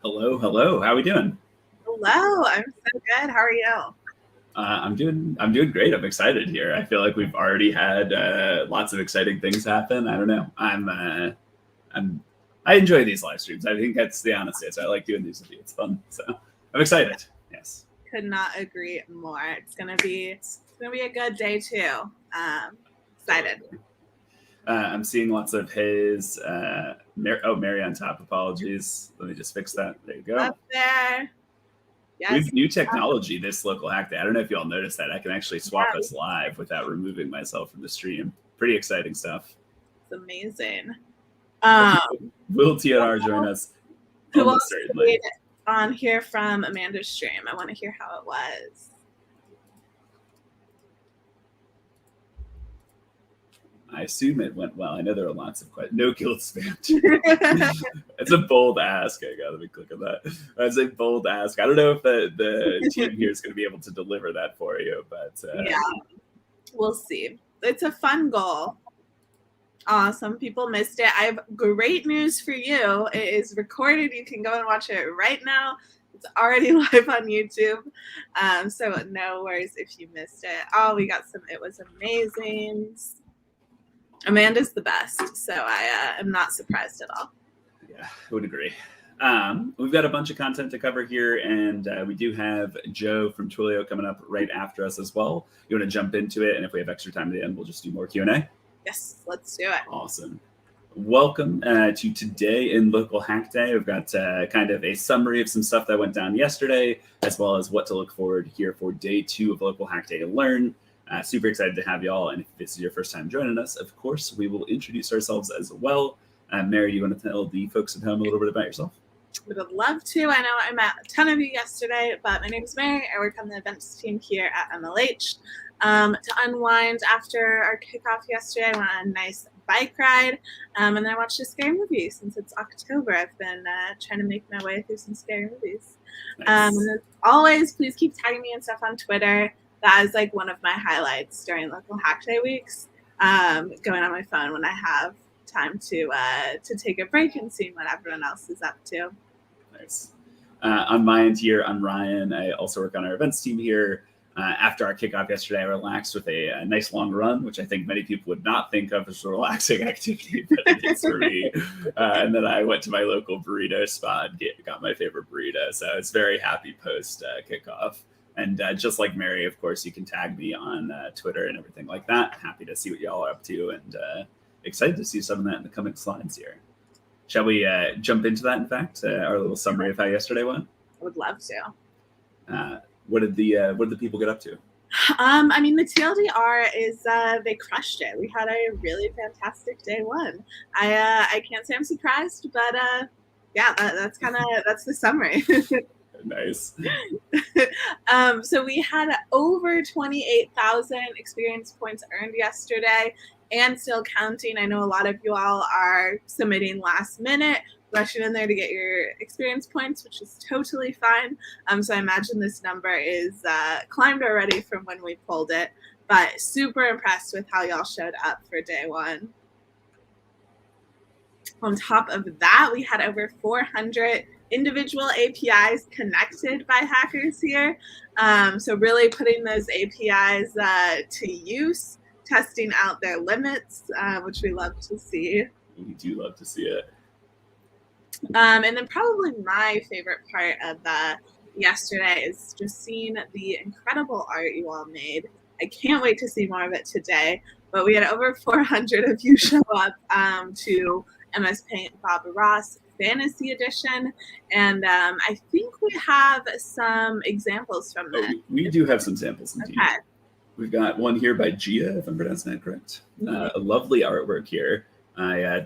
Hello, hello. How are we doing? Hello, I'm so good. How are you? I'm doing great. I'm excited here. I feel like we've already had lots of exciting things happen. I don't know. I enjoy these live streams. I think that's the honest answer. I like doing these with you. It's fun. So I'm excited. Yes. Could not agree more. It's gonna be a good day too. Excited. I'm seeing lots of his. Mary on top. Apologies. Let me just fix that. There you go. Up there. Yes. We have new technology this local hack day. I don't know if y'all noticed that. I can actually swap us live without removing myself from the stream. Pretty exciting stuff. It's amazing. Will TNR join us? Who else stayed on here from Amanda's stream? I want to hear how it was. I assume it went well. I know there are lots of questions. No guild spam. It's a bold ask. I got to click on that. That's a bold ask. I don't know if the team here is going to be able to deliver that for you, but yeah, we'll see. It's a fun goal. Some people missed it. I have great news for you. It is recorded. You can go and watch it right now. It's already live on YouTube. So no worries if you missed it. Oh, we got some. It was amazing. Amanda's the best, so I am not surprised at all. Yeah, I would agree. We've got a bunch of content to cover here, and we do have Joe from Twilio coming up right after us as well. You want to jump into it, and if we have extra time at the end, we'll just do more Q&A? Yes, let's do it. Awesome. Welcome to Today in Local Hack Day. We've got kind of a summary of some stuff that went down yesterday, as well as what to look forward here for day 2 of Local Hack Day to learn. Super excited to have y'all, and if this is your first time joining us, of course, we will introduce ourselves as well. Mary, do you want to tell the folks at home a little bit about yourself? Would love to. I know I met a ton of you yesterday, but my name is Mary. I work on the events team here at MLH. To unwind after our kickoff yesterday, I went on a nice bike ride, and then I watched a scary movie. Since it's October, I've been trying to make my way through some scary movies. Nice. And as always, please keep tagging me and stuff on Twitter. That is like one of my highlights during Local Hack Day weeks, going on my phone when I have time to take a break and seeing what everyone else is up to. Nice. On my end here, I'm Ryan. I also work on our events team here. After our kickoff yesterday, I relaxed with a nice long run, which I think many people would not think of as a relaxing activity, but it is for me. And then I went to my local burrito spot and got my favorite burrito. So I was very happy post kickoff. And just like Mary, of course, you can tag me on Twitter and everything like that. Happy to see what y'all are up to, and excited to see some of that in the coming slides here. Shall we jump into that, in fact, our little summary of how yesterday went? I would love to. What did the people get up to? I mean, the TLDR is they crushed it. We had a really fantastic day one. I can't say I'm surprised, but yeah, that's the summary. Nice. So we had over 28,000 experience points earned yesterday, and still counting. I know a lot of you all are submitting last minute, rushing in there to get your experience points, which is totally fine. So I imagine this number is climbed already from when we pulled it, but super impressed with how y'all showed up for day one. On top of that, we had over 400 individual APIs connected by hackers here. So really putting those APIs to use, testing out their limits, which we love to see. We do love to see it. And then probably my favorite part of yesterday is just seeing the incredible art you all made. I can't wait to see more of it today. But we had over 400 of you show up to MS Paint Bob Ross Fantasy Edition, and I think we have some examples from that. We do have some samples indeed. Okay. We've got one here by Gia, if I'm pronouncing that correct. A lovely artwork here.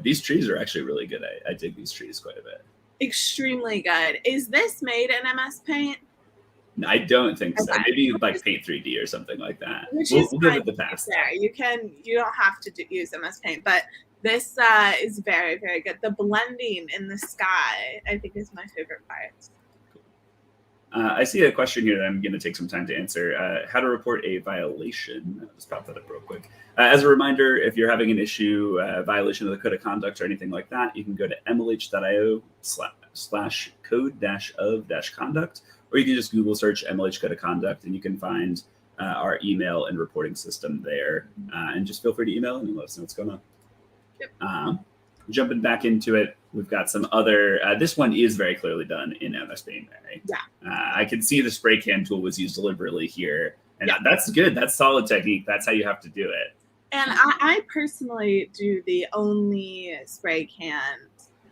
These trees are actually really good. I dig these trees quite a bit. Extremely good. Is this made in MS Paint? I don't think so. Okay. Maybe like Paint 3D or something like that. Which We'll is give it the pass. There, you don't have to use MS Paint, but this is very, very good. The blending in the sky, I think, is my favorite part. I see a question here that I'm going to take some time to answer. How to report a violation. I'll just pop that up real quick. As a reminder, if you're having an issue, violation of the code of conduct or anything like that, you can go to mlh.io/code-of-conduct, or you can just Google search MLH code of conduct, and you can find our email and reporting system there. And just feel free to email and let us know what's going on. Yep. Jumping back into it, we've got some other, this one is very clearly done in MS Paint, Mary. Yeah. I can see the spray can tool was used deliberately here, and that's good. That's solid technique. That's how you have to do it. And I personally do the only spray can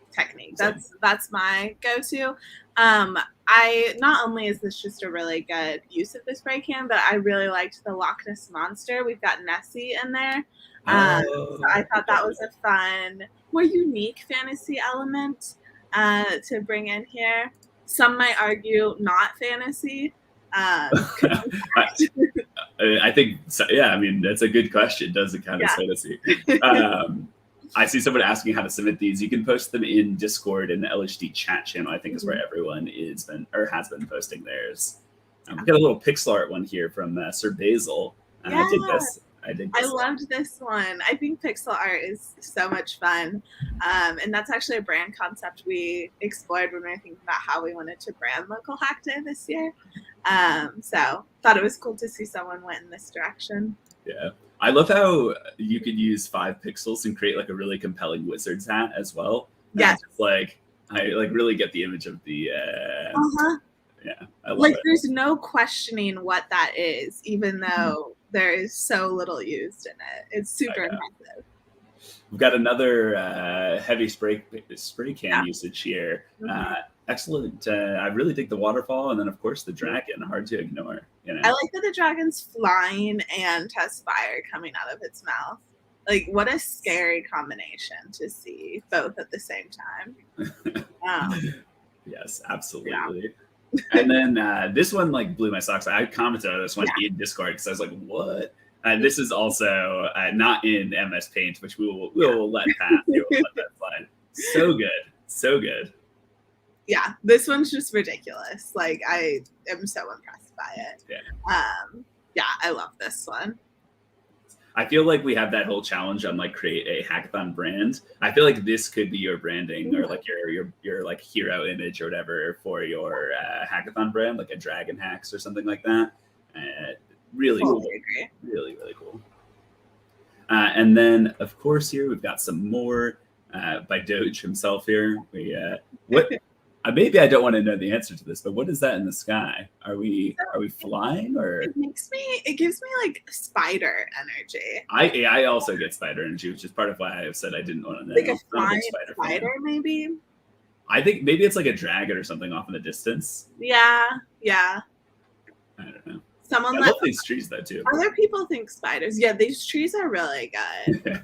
technique. That's my go-to. I not only is this just a really good use of the spray can, but I really liked the Loch Ness Monster. We've got Nessie in there. So I thought that was a fun, more unique fantasy element to bring in here. Some might argue not fantasy. I think, so, yeah, I mean, that's a good question. Does it count as fantasy? I see someone asking how to submit these. You can post them in Discord in the LHD chat channel, I think is where everyone has been posting theirs. We got a little pixel art one here from Sir Basil. I dig this. I loved this one. I think pixel art is so much fun. And that's actually a brand concept we explored when we were thinking about how we wanted to brand Local Hack Day this year. So thought it was cool to see someone went in this direction. Yeah. I love how you could use 5 pixels and create like a really compelling wizard's hat as well. Yeah. I really get the image of the yeah. I love it. There's no questioning what that is, even though there is so little used in it. It's super impressive. We've got another heavy spray can usage here. Excellent. I really dig the waterfall, and then of course the dragon. Hard to ignore. You know? I like that the dragon's flying and has fire coming out of its mouth. Like, what a scary combination to see both at the same time. Yes, absolutely. Yeah. And then this one blew my socks. I commented on this one in Discord because I was like, "What?" This is also not in MS Paint, which we will let pass. We will let that slide. So good, so good. Yeah, this one's just ridiculous. Like, I am so impressed by it. Yeah, I love this one. I feel like we have that whole challenge on create a hackathon brand. I feel like this could be your branding or your hero image or whatever for your hackathon brand, like a Dragon Hacks or something like that. Really cool. Totally agree. Really, really cool. And then, of course, here we've got some more by Doge himself here. Maybe I don't want to know the answer to this, but what is that in the sky? Are we flying, or it gives me like spider energy. I also get spider energy, which is part of why I said I didn't want to know. Like a flying spider maybe. I think maybe it's like a dragon or something off in the distance. Yeah. I don't know. Someone I love these trees though too. Other people think spiders. Yeah, these trees are really good.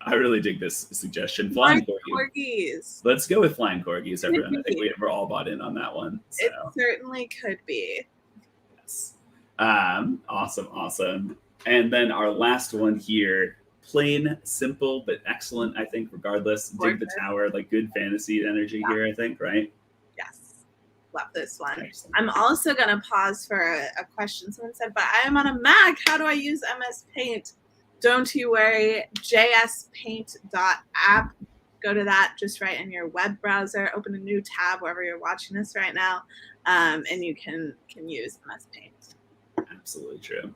I really dig this suggestion. Flying corgis. Let's go with flying corgis, everyone. I think we're all bought in on that one. So. It certainly could be. Yes. Awesome. And then our last one here, plain, simple, but excellent, I think, regardless. Dig the Tower, like good fantasy energy here, I think, right? Yes. Love this one. Excellent. I'm also going to pause for a question. Someone said, but I am on a Mac. How do I use MS Paint? Don't you worry. jspaint.app. Go to that just right in your web browser. Open a new tab wherever you're watching this right now, and you can use MS Paint. Absolutely true.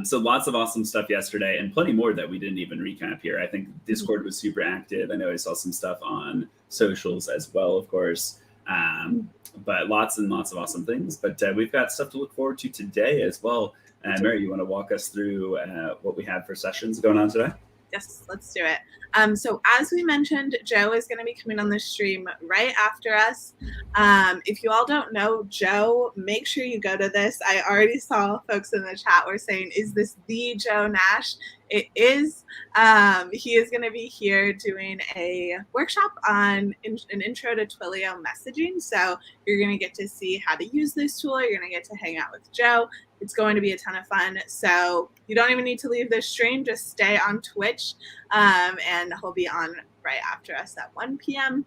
So lots of awesome stuff yesterday, and plenty more that we didn't even recap here. I think Discord was super active. I know I saw some stuff on socials as well, of course. But lots and lots of awesome things. But we've got stuff to look forward to today as well. Mary, you want to walk us through what we have for sessions going on today? Yes, let's do it. So as we mentioned, Joe is going to be coming on the stream right after us. If you all don't know Joe, make sure you go to this. I already saw folks in the chat were saying, is this the Joe Nash? It is. He is going to be here doing a workshop on an intro to Twilio messaging. So you're going to get to see how to use this tool. You're going to get to hang out with Joe. It's going to be a ton of fun. So you don't even need to leave this stream. Just stay on Twitch, and he'll be on right after us at 1 p.m.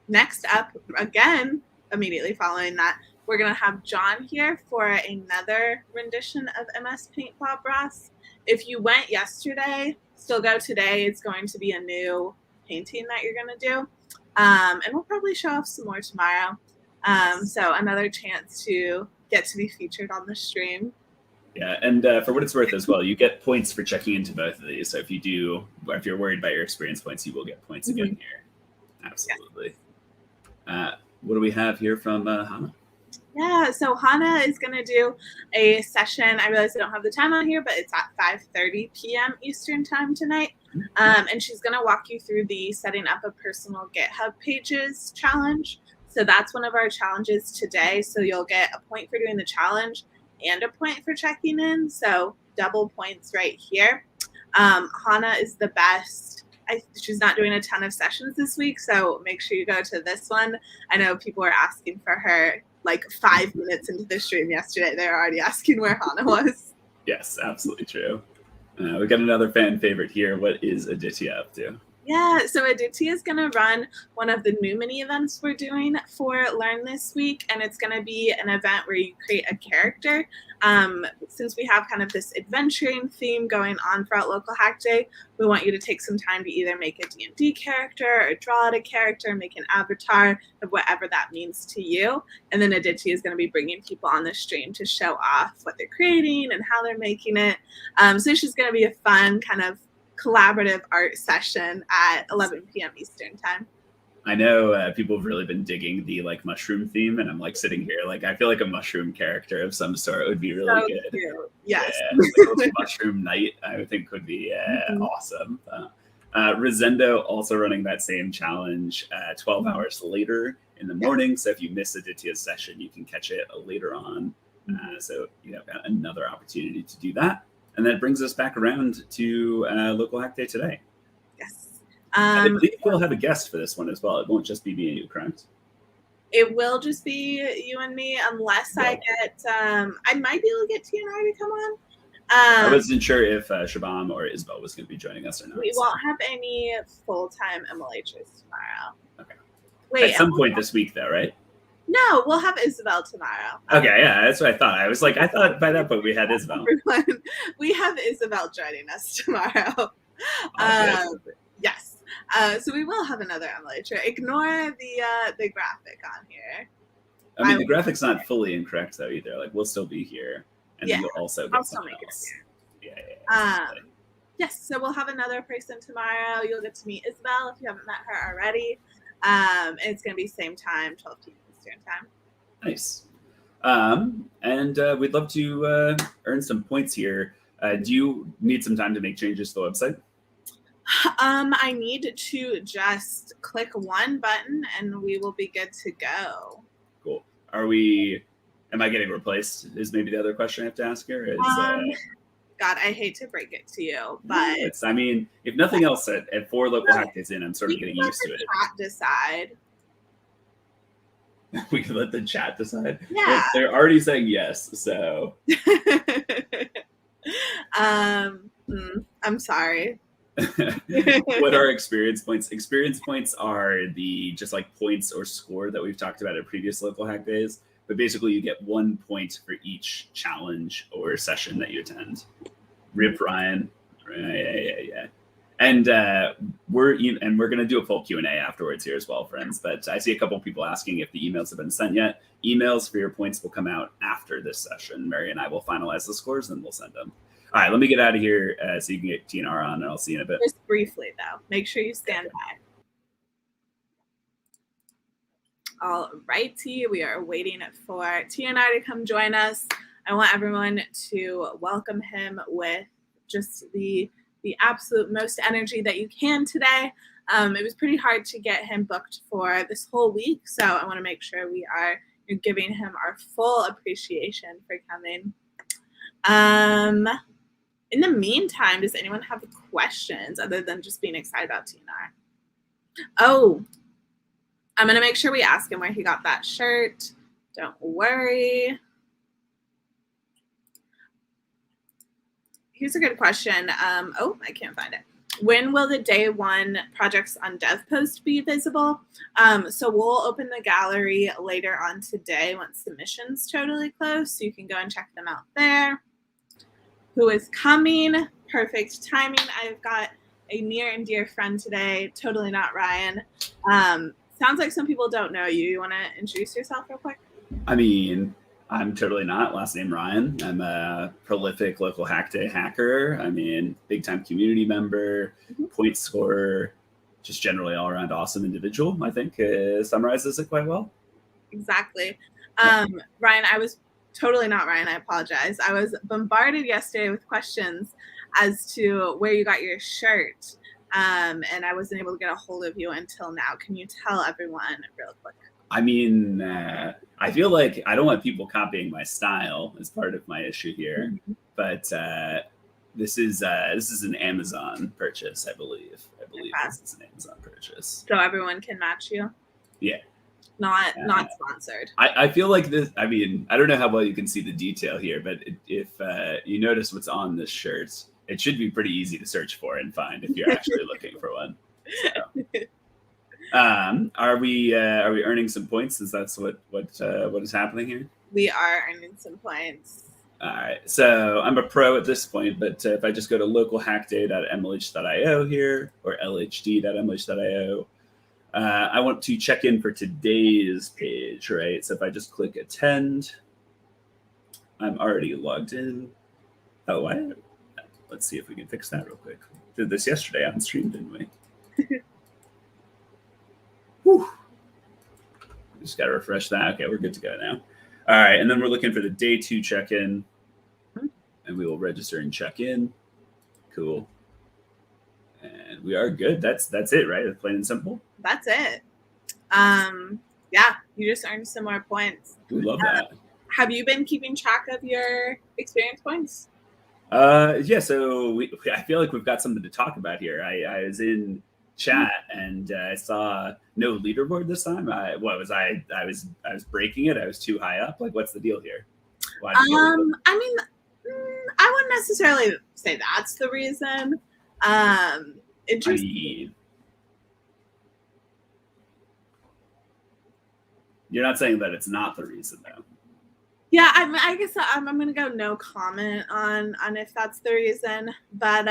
Next up, again, immediately following that, we're going to have John here for another rendition of MS Paint Bob Ross. If you went yesterday, still go today. It's going to be a new painting that you're going to do. And we'll probably show off some more tomorrow. So another chance to get to be featured on the stream. Yeah, and for what it's worth as well, you get points for checking into both of these. So if you're worried about your experience points, you will get points again here. Absolutely. Yeah. What do we have here from Hannah? Yeah, so Hannah is going to do a session. I realize I don't have the time on here, but it's at 5:30 p.m. Eastern time tonight. And she's going to walk you through the setting up a personal GitHub pages challenge. So that's one of our challenges today. So you'll get a point for doing the challenge and a point for checking in. So double points right here. Hannah is the best. She's not doing a ton of sessions this week, so make sure you go to this one. I know people were asking for her like 5 minutes into the stream yesterday. They're already asking where Hannah was. Yes, absolutely true. We got another fan favorite here. What is Aditya up to? Yeah, so Aditya is going to run one of the new mini events we're doing for Learn this week, and it's going to be an event where you create a character. Since we have kind of this adventuring theme going on throughout Local Hack Day, we want you to take some time to either make a D&D character or draw out a character, make an avatar of whatever that means to you. And then Aditya is going to be bringing people on the stream to show off what they're creating and how they're making it. So it's just going to be a fun kind of collaborative art session at 11 p.m. Eastern time. I know people have really been digging the like mushroom theme, and I'm like sitting here like I feel like a mushroom character of some sort would be really good. Cute. Yes, like a mushroom knight I would think would be awesome. Rosendo also running that same challenge 12 hours later in the morning. So if you miss Aditya's session, you can catch it later on. So you have got another opportunity to do that. And that brings us back around to Local Hack Day today. Yes. I believe we'll have a guest for this one as well. It won't just be me and you, correct? It will just be you and me, unless I get, I might be able to get TNR to come on. I wasn't sure if Shabam or Isabel was going to be joining us or not. We won't have any full-time MLHers tomorrow. Okay. Wait, at some point this week, though, right? No, we'll have Isabel tomorrow. Okay, yeah, that's what I thought. I was like, I thought by that point we had Isabel. We have Isabel joining us tomorrow. Yes. So we will have another MLHer. Ignore the graphic on here. I mean, the graphic's not fully incorrect though either. Like we'll still be here, and then you'll also get something else. Yes, so we'll have another person tomorrow. You'll get to meet Isabel if you haven't met her already. And it's going to be same time, 12 p.m. Eastern time. Nice. And we'd love to earn some points here. Do you need some time to make changes to the website? I need to just click one button and we will be good to go. Cool. Am I getting replaced? Is maybe the other question I have to ask here. God, I hate to break it to you, but I mean, if nothing else, at 4 local hack days in, I'm sort of getting used to it. Chat decide. We can let the chat decide. Yeah, they're already saying yes, so. I'm sorry. What are experience points? Experience points are the just like points or score that we've talked about at previous local hack days. But basically, you get 1 point for each challenge or session that you attend. Rip Ryan, yeah. And we're gonna do a full Q&A afterwards here as well, friends. But I see a couple of people asking if the emails have been sent yet. Emails for your points will come out after this session. Mary and I will finalize the scores, and we'll send them. All right, let me get out of here so you can get TNR on, and I'll see you in a bit. Just briefly, though. Make sure you stand by. All righty, we are waiting for TNR to come join us. I want everyone to welcome him with just the absolute most energy that you can today. It was pretty hard to get him booked for this whole week, so I want to make sure we are giving him our full appreciation for coming. In the meantime, does anyone have questions other than just being excited about TNR? Oh, I'm going to make sure we ask him where he got that shirt. Don't worry. Here's a good question. I can't find it. When will the day 1 projects on DevPost be visible? So we'll open the gallery later on today once submissions totally close, so you can go and check them out there. Who is coming? Perfect timing. I've got a near and dear friend today. Totally not Ryan. Sounds like some people don't know you. You want to introduce yourself real quick? I mean, I'm totally not. Last name Ryan. I'm a prolific local hack day hacker. I mean, big time community member, point scorer, just generally all around awesome individual. I think summarizes it quite well. Exactly. Ryan, I was totally not Ryan. I apologize. I was bombarded yesterday with questions as to where you got your shirt. And I wasn't able to get a hold of you until now. Can you tell everyone real quick? I mean, I feel like I don't want people copying my style as part of my issue here, but this is an Amazon purchase, I believe. This is an Amazon purchase. So everyone can match you? Yeah. Not sponsored. I feel like this. I mean, I don't know how well you can see the detail here, but if you notice what's on this shirt, it should be pretty easy to search for and find if you're actually looking for one. So. Are we earning some points? Is that what is happening here? We are earning some points. All right. So I'm a pro at this point, but if I just go to localhackday.mlh.io here or lhd.mlh.io, I want to check in for today's page, right? So if I just click attend, I'm already logged in. Oh, let's see if we can fix that real quick. Did this yesterday on stream, didn't we? Whew. Just got to refresh that. Okay, we're good to go now. All right, and then we're looking for the day 2 check-in, and we will register and check in. Cool. And we are good. That's it, right? It's plain and simple. That's it. Yeah, you just earned some more points. We love that. Have you been keeping track of your experience points? Yeah, so I feel like we've got something to talk about here. I was in chat and I saw no leaderboard this time. I was breaking it. I was too high up. Like, what's the deal here? I mean, I wouldn't necessarily say that's the reason. You're not saying that it's not the reason, though. Yeah, I guess I'm going to go no comment on if that's the reason. But,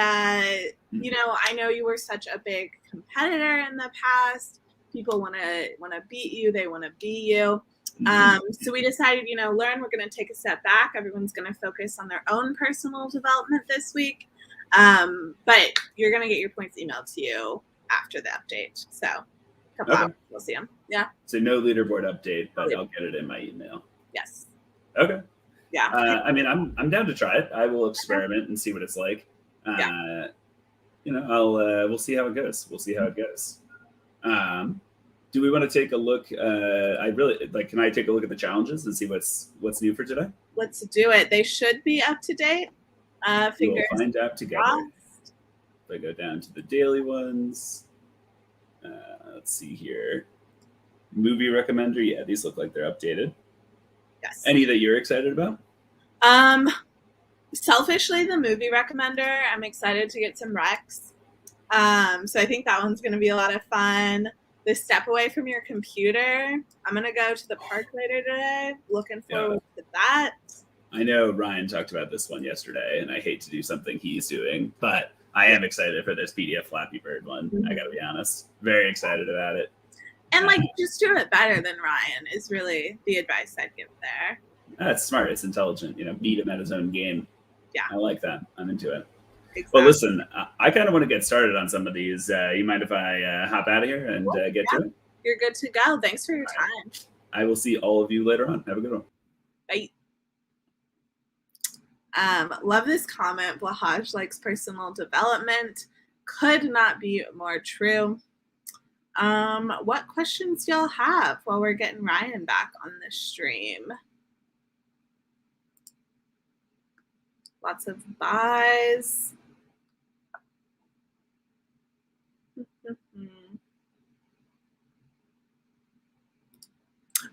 you know, I know you were such a big competitor in the past. People want to beat you. They want to be you. So we decided, learn, we're going to take a step back. Everyone's going to focus on their own personal development this week. But you're going to get your points emailed to you after the update. So a couple hours, we'll see them. Yeah. So no leaderboard update, but I'll get it in my email. Yes. Okay. Yeah. I'm down to try it. I will experiment and see what it's like. We'll see how it goes. Do we want to take a look? Can I take a look at the challenges and see what's new for today? Let's do it. They should be up to date. We'll find out together. If I go down to the daily ones, let's see here. Movie recommender. Yeah, these look like they're updated. Yes. Any that you're excited about? Selfishly, the movie recommender. I'm excited to get some recs. So I think that one's going to be a lot of fun. The step away from your computer. I'm going to go to the park later today. Looking forward to that. I know Ryan talked about this one yesterday, and I hate to do something he's doing, but I am excited for this PDF Flappy Bird one. I got to be honest. Very excited about it. And just do it better than Ryan is really the advice I'd give there. That's smart. It's intelligent. Beat him at his own game. Yeah. I like that. I'm into it. Exactly. Well, listen, I kind of want to get started on some of these. You mind if I hop out of here and get to it? You're good to go. Thanks for your time. I will see all of you later on. Have a good one. Bye. Love this comment. Blahaj likes personal development. Could not be more true. What questions do y'all have while we're getting Ryan back on the stream? Lots of buys.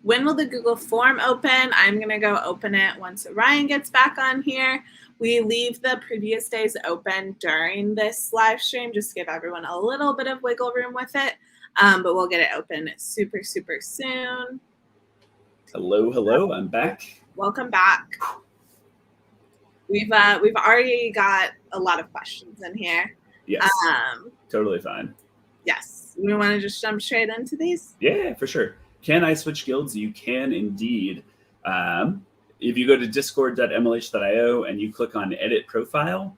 When will the Google form open? I'm going to go open it once Ryan gets back on here. We leave the previous days open during this live stream, just to give everyone a little bit of wiggle room with it. But we'll get it open super, super soon. Hello. I'm back. Welcome back. We've already got a lot of questions in here. Yes. Totally fine. Yes. We want to just jump straight into these? Yeah, for sure. Can I switch guilds? You can indeed. If you go to discord.mlh.io and you click on edit profile,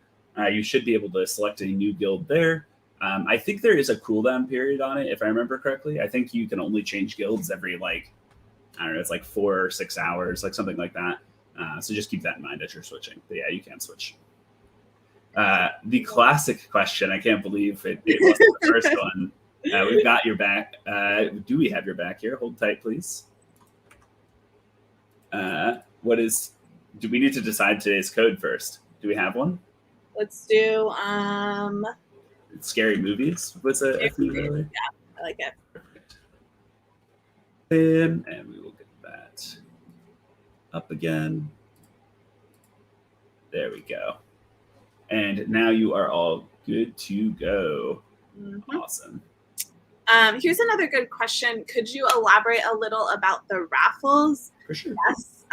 you should be able to select a new guild there. I think there is a cooldown period on it, if I remember correctly. I think you can only change guilds every, it's 4 or 6 hours, something like that. So just keep that in mind as you're switching. But yeah, you can switch. The classic question, I can't believe it wasn't the first one. We've got your back. Do we have your back here? Hold tight, please. Do we need to decide today's code first? Do we have one? Let's do Scary Movies was a theme earlier. Yeah, I like it. Perfect. And we will get that up again. There we go. And now you are all good to go. Mm-hmm. Awesome. Here's another good question. Could you elaborate a little about the raffles? For sure. Yes.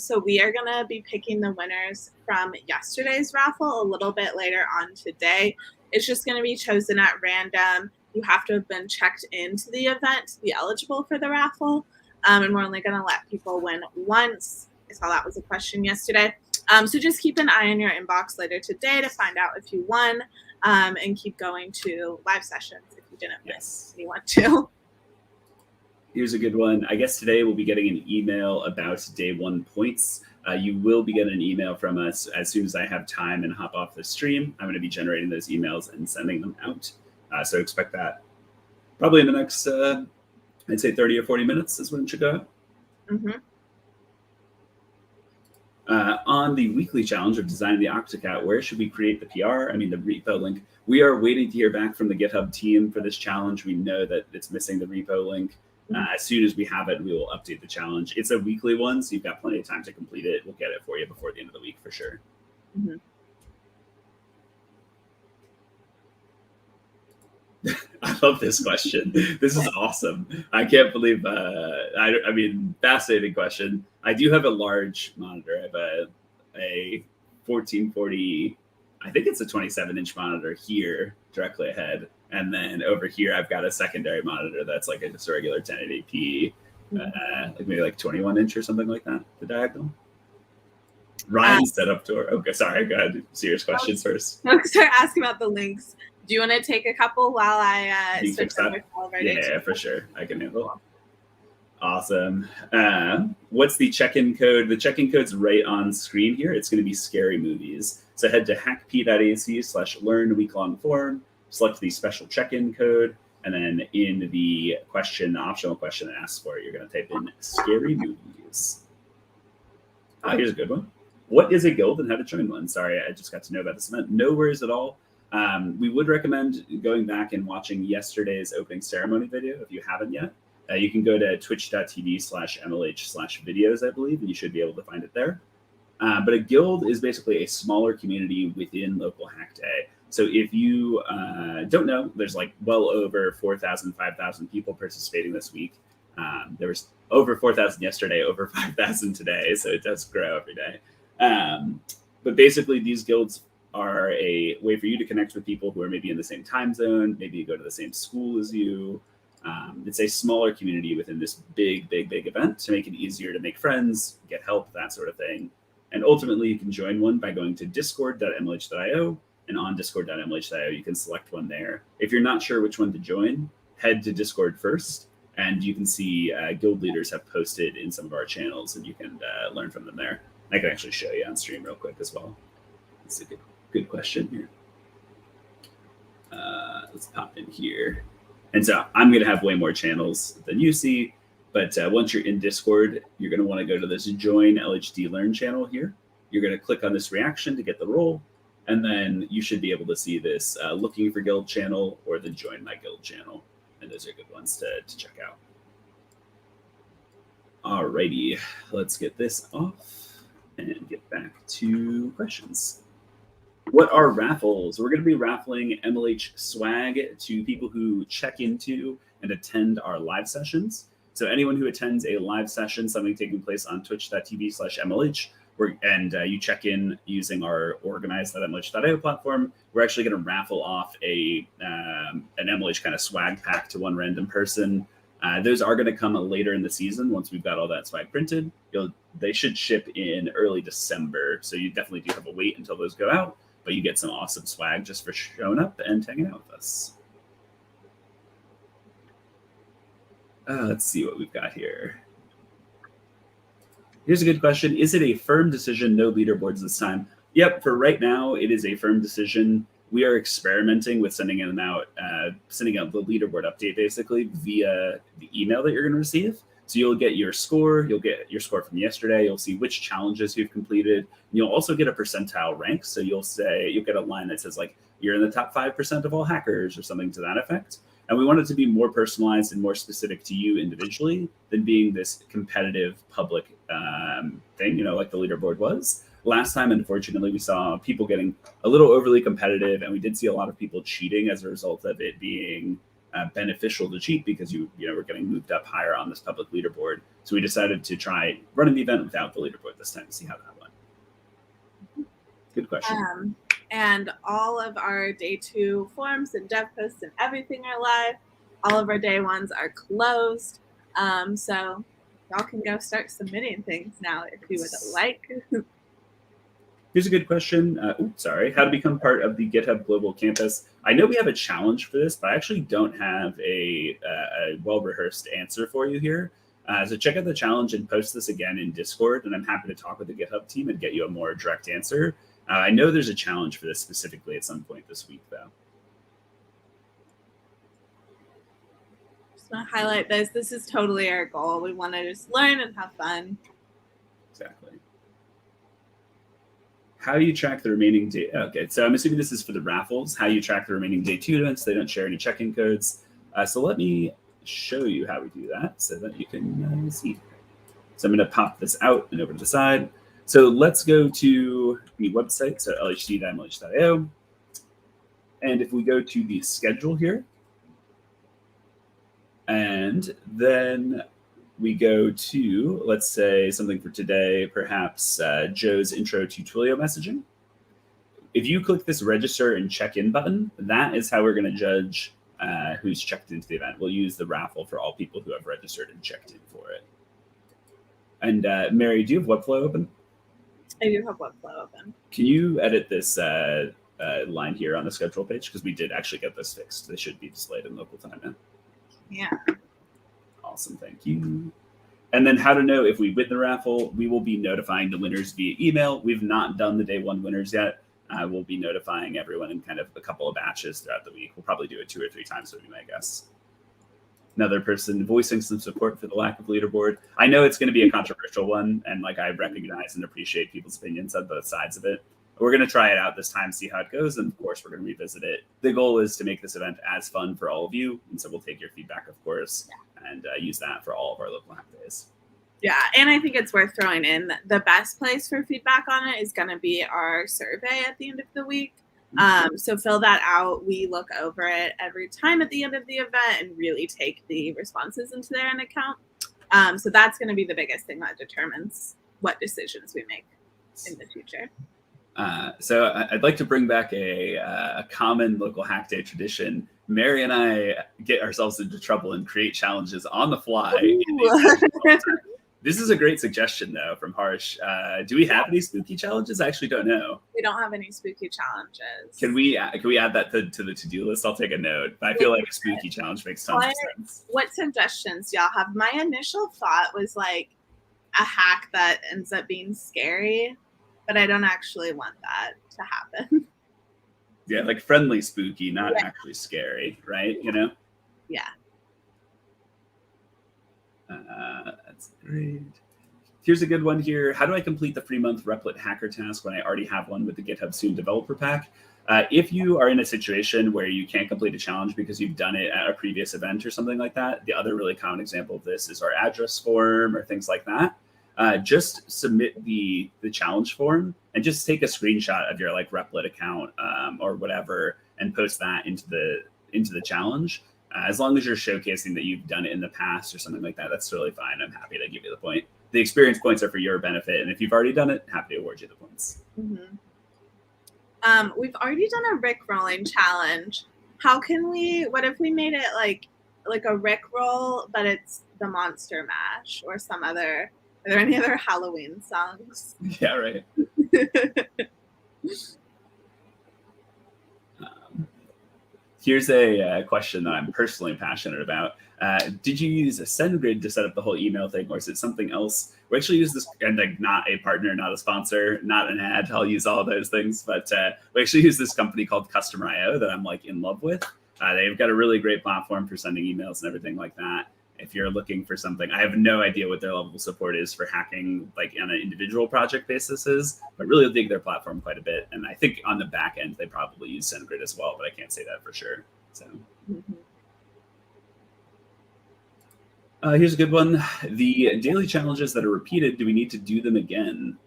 So we are going to be picking the winners from yesterday's raffle a little bit later on today. It's just going to be chosen at random. You have to have been checked into the event to be eligible for the raffle. And we're only going to let people win once. I saw that was a question yesterday. So just keep an eye on your inbox later today to find out if you won, and keep going to live sessions if you didn't miss and you want to. Here's a good one. I guess today we'll be getting an email about day 1 points. You will be getting an email from us as soon as I have time and hop off the stream. I'm going to be generating those emails and sending them out. So expect that probably in the next, I'd say 30 or 40 minutes is when it should go out. Mm-hmm. On the weekly challenge of designing the Octocat, where should we create the PR? The repo link. We are waiting to hear back from the GitHub team for this challenge. We know that it's missing the repo link. As soon as we have it, we will update the challenge. It's a weekly one, so you've got plenty of time to complete it. We'll get it for you before the end of the week for sure. Mm-hmm. I love this question. This is awesome. I can't believe, fascinating question. I do have a large monitor. I have a 1440, I think it's a 27-inch monitor here directly ahead. And then over here, I've got a secondary monitor that's just a regular 1080p like maybe like 21-inch or something like that, the diagonal. Ryan set up tour. Okay, sorry, go ahead. Serious questions first. I'll start asking about the links. Do you want to take a couple while I switch over to all of our Yeah, for sure. I can handle it. Awesome. What's the check-in code? The check-in code's right on screen here. It's going to be scary movies. So head to hackp.ac/learn week-long form, select the special check-in code, and then in the question, the optional question that asks for it, you're going to type in scary movies. Here's a good one. What is a guild and how to join one? Sorry, I just got to know about this event. No worries at all. We would recommend going back and watching yesterday's opening ceremony video if you haven't yet. You can go to twitch.tv/mlh/videos, I believe, and you should be able to find it there. But a guild is basically a smaller community within local hack day. So if you don't know, there's like well over 4,000, 5,000 people participating this week. There was over 4,000 yesterday, over 5,000 today. So it does grow every day. But basically these guilds are a way for you to connect with people who are maybe in the same time zone. Maybe you go to the same school as you. It's a smaller community within this big event to make it easier to make friends, get help, that sort of thing. And ultimately, you can join one by going to discord.mlh.io, and on discord.mlh.io, you can select one there. If you're not sure which one to join, head to Discord first, and you can see guild leaders have posted in some of our channels, and you can learn from them there. I can actually show you on stream real quick as well. It's a good question here. Let's pop in here. And so I'm going to have way more channels than you see. But once you're in Discord, you're going to want to go to this Join LHD Learn channel here. You're going to click on this reaction to get the role. And then you should be able to see this Looking for Guild channel or the Join My Guild channel. And those are good ones to check out. Alrighty, let's get this off and get back to questions. What are raffles? We're going to be raffling MLH swag to people who check into and attend our live sessions. So anyone who attends a live session, something taking place on twitch.tv/MLH, and you check in using our organized.mlh.io platform, we're actually going to raffle off an MLH kind of swag pack to one random person. Those are going to come later in the season once we've got all that swag printed. They should ship in early December, so you definitely do have to wait until those go out, but you get some awesome swag just for showing up and hanging out with us. Let's see what we've got here. Here's a good question. Is it a firm decision, no leaderboards this time? Yep, for right now, it is a firm decision. We are experimenting with sending out the leaderboard update basically via the email that you're going to receive. So you'll get your score. You'll get your score from yesterday. You'll see which challenges you've completed. You'll also get a percentile rank. So you'll get a line that says like, you're in the top 5% of all hackers or something to that effect. And we want it to be more personalized and more specific to you individually than being this competitive public thing, like the leaderboard was. Last time, unfortunately, we saw people getting a little overly competitive, and we did see a lot of people cheating as a result of it being beneficial to cheat because you were getting moved up higher on this public leaderboard. So we decided to try running the event without the leaderboard this time to see how that went. Good question. And all of our day 2 forums and dev posts and everything are live. All of our day 1s are closed. So y'all can go start submitting things now if you would like. Here's a good question. How to become part of the GitHub Global Campus. I know we have a challenge for this, but I actually don't have a well-rehearsed answer for you here. So check out the challenge and post this again in Discord, and I'm happy to talk with the GitHub team and get you a more direct answer. I know there's a challenge for this specifically at some point this week, though. Just want to highlight this. This is totally our goal. We want to just learn and have fun. Exactly. How do you track the remaining day? Okay, so I'm assuming this is for the raffles. How you track the remaining day 2 events. They don't share any check-in codes. So let me show you how we do that so that you can see. So I'm going to pop this out and over to the side. So let's go to the website, so lhd.mlh.io. And if we go to the schedule here, and then we go to, let's say, something for today, perhaps Joe's intro to Twilio messaging. If you click this register and check in button, that is how we're going to judge who's checked into the event. We'll use the raffle for all people who have registered and checked in for it. And Mary, do you have Webflow open? I do have Webflow open. Can you edit this line here on the schedule page? Because we did actually get this fixed. They should be displayed in local time now. Yeah. Awesome, thank you. And then how to know if we win the raffle. We will be notifying the winners via email. We've not done the day one winners yet. We'll be notifying everyone in kind of a couple of batches throughout the week. We'll probably do it 2 or 3 times, would be my guess. Another person voicing some support for the lack of leaderboard. I know it's going to be a controversial one, and like I recognize and appreciate people's opinions on both sides of it. We're going to try it out this time, see how it goes, and of course we're going to revisit it. The goal is to make this event as fun for all of you, and so we'll take your feedback, of course, and use that for all of our local hack days. Yeah, and I think it's worth throwing in the best place for feedback on it is going to be our survey at the end of the week. So fill that out. We look over it every time at the end of the event and really take the responses into their own account. So that's going to be the biggest thing that determines what decisions we make in the future. So I'd like to bring back a common local hack day tradition. Mary and I get ourselves into trouble and create challenges on the fly. This is a great suggestion, though, from Harsh. Do we have any spooky challenges? I actually don't know. We don't have any spooky challenges. Can we add that to the to-do list? I'll take a note. I feel like a spooky challenge makes tons of sense. What suggestions do y'all have? My initial thought was like a hack that ends up being scary, but I don't actually want that to happen. Yeah, like friendly spooky, not actually scary, right? You know? Yeah. That's great. Here's a good one here. How do I complete the free month Replit hacker task when I already have one with the GitHub Soon developer pack? If you are in a situation where you can't complete a challenge because you've done it at a previous event or something like that, the other really common example of this is our address form or things like that. Just submit the challenge form and just take a screenshot of your like Replit account or whatever and post that into the challenge. As long as you're showcasing that you've done it in the past or something like that, that's totally fine. I'm happy to give you the point. The experience points are for your benefit, and if you've already done it, happy to award you the points. Mm-hmm. We've already done a Rickrolling challenge. What if we made it like a Rickroll, but it's the Monster Mash or some other? Are there any other Halloween songs? Yeah, right. Here's a question that I'm personally passionate about. Did you use a SendGrid to set up the whole email thing, or is it something else? We actually use this, and like not a partner, not a sponsor, not an ad. I'll use all of those things, but we actually use this company called Customer.io that I'm like in love with. They've got a really great platform for sending emails and everything like that. If you're looking for something, I have no idea what their level of support is for hacking, like on an individual project basis is, but really dig their platform quite a bit. And I think on the back end, they probably use SendGrid as well, but I can't say that for sure. So here's a good one. The daily challenges that are repeated, do we need to do them again?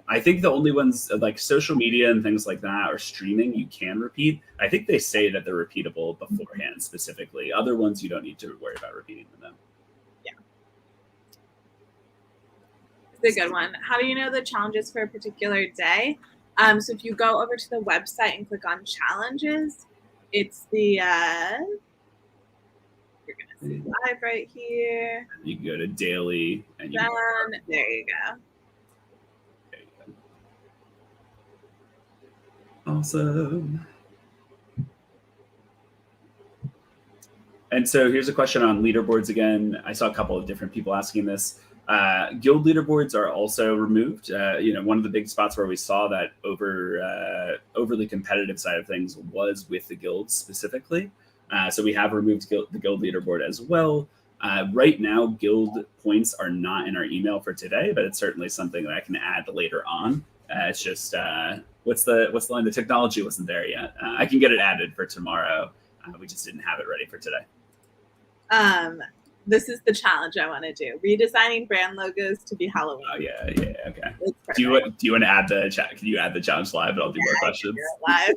I think the only ones like social media and things like that or streaming you can repeat. I think they say that they're repeatable beforehand specifically. Other ones you don't need to worry about repeating them. Yeah. It's a good one. How do you know the challenges for a particular day? So if you go over to the website and click on challenges, it's the you're gonna see live right here. You can go to daily and you there you go. Awesome. And so here's a question on leaderboards again. I saw a couple of different people asking this. Guild leaderboards are also removed. One of the big spots where we saw that overly competitive side of things was with the guilds specifically. So we have removed the guild leaderboard as well. Right now, guild points are not in our email for today, but it's certainly something that I can add later on. It's just what's the line? The technology wasn't there yet. I can get it added for tomorrow. We just didn't have it ready for today. This is the challenge I want to do: redesigning brand logos to be Halloween. Oh yeah, okay. Do you want to add the chat? Can you add the challenge live? And I'll do more questions. Live.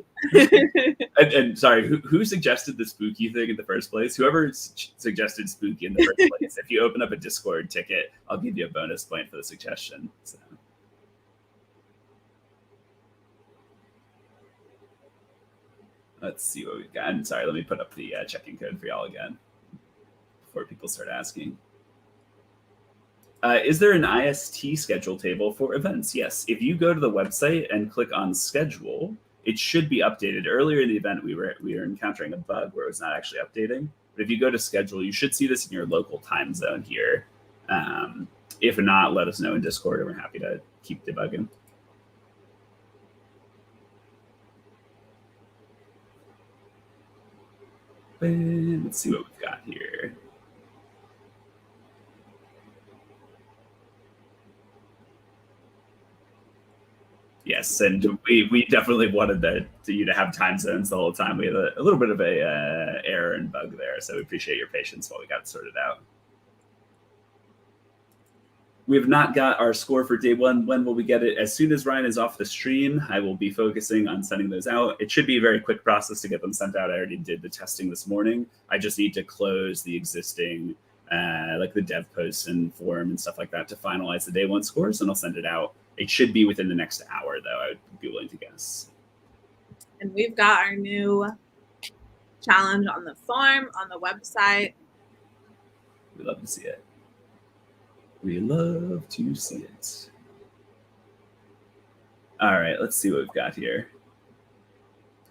and sorry, who suggested the spooky thing in the first place? Whoever suggested spooky in the first place. If you open up a Discord ticket, I'll give you a bonus point for the suggestion. So. Let's see what we've got. I'm sorry, let me put up the check-in code for y'all again before people start asking. Is there an IST schedule table for events? Yes. If you go to the website and click on schedule, it should be updated. Earlier in the event, we were encountering a bug where it was not actually updating. But if you go to schedule, you should see this in your local time zone here. If not, let us know in Discord, and we're happy to keep debugging. And let's see what we've got here. Yes, and we definitely wanted you to have time zones the whole time. We had a little bit of a error and bug there, so we appreciate your patience while we got it sorted out. We have not got our score for day one. When will we get it? As soon as Ryan is off the stream, I will be focusing on sending those out. It should be a very quick process to get them sent out. I already did the testing this morning. I just need to close the existing, like the dev posts and forum and stuff like that to finalize the day one scores, and I'll send it out. It should be within the next hour, though, I would be willing to guess. And we've got our new challenge on the form, on the website. We love to see it. We love to see it. All right, let's see what we've got here.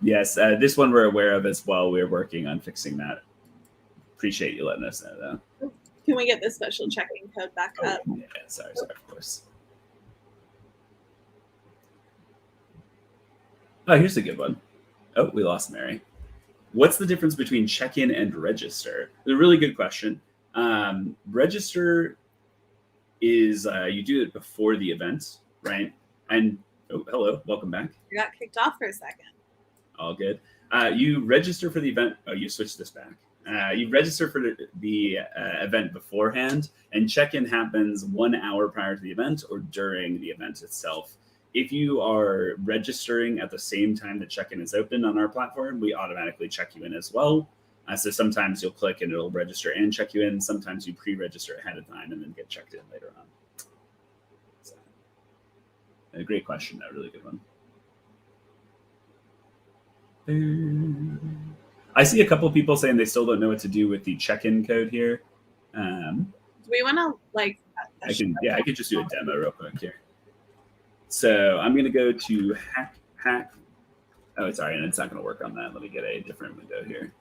Yes, this one we're aware of as well. We're working on fixing that. Appreciate you letting us know, though. Can we get the special checking code back up? Yeah, sorry, of course. Oh, here's a good one. Oh, we lost Mary. What's the difference between check-in and register? It's a really good question. Register is you do it before the event, right? And oh, hello, welcome back. You got kicked off for a second. All good. You register for the event. Oh, you switched this back. You register for the event beforehand, and check-in happens 1 hour prior to the event or during the event itself. If you are registering at the same time that check-in is open on our platform, we automatically check you in as well. So sometimes you'll click and it'll register and check you in. Sometimes you pre-register ahead of time and then get checked in later on. So, a great question, though. Really good one. I see a couple people saying they still don't know what to do with the check-in code here. Do we want to I could just do a demo real quick here. So I'm going to go to hack. Oh, sorry, and it's not going to work on that. Let me get a different window here.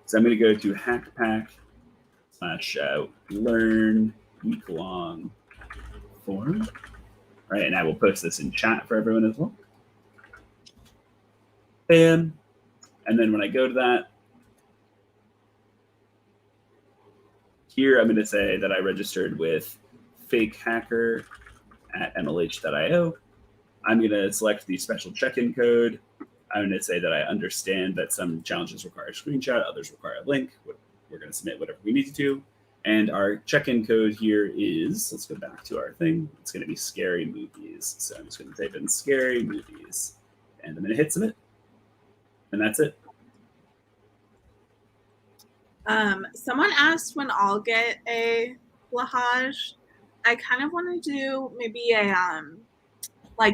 So I'm going to go to hackpack/learn week-long form. All right, and I will post this in chat for everyone as well. Bam. And then when I go to that, here I'm going to say that I registered with fake hacker at mlh.io. I'm going to select the special check-in code. I'm going to say that I understand that some challenges require a screenshot, others require a link. We're going to submit whatever we need to do. And our check-in code here is, let's go back to our thing. It's going to be scary movies. So I'm just going to type in scary movies. And I'm going to hit submit. And that's it. Someone asked when I'll get a Blahaj. I kind of want to do maybe a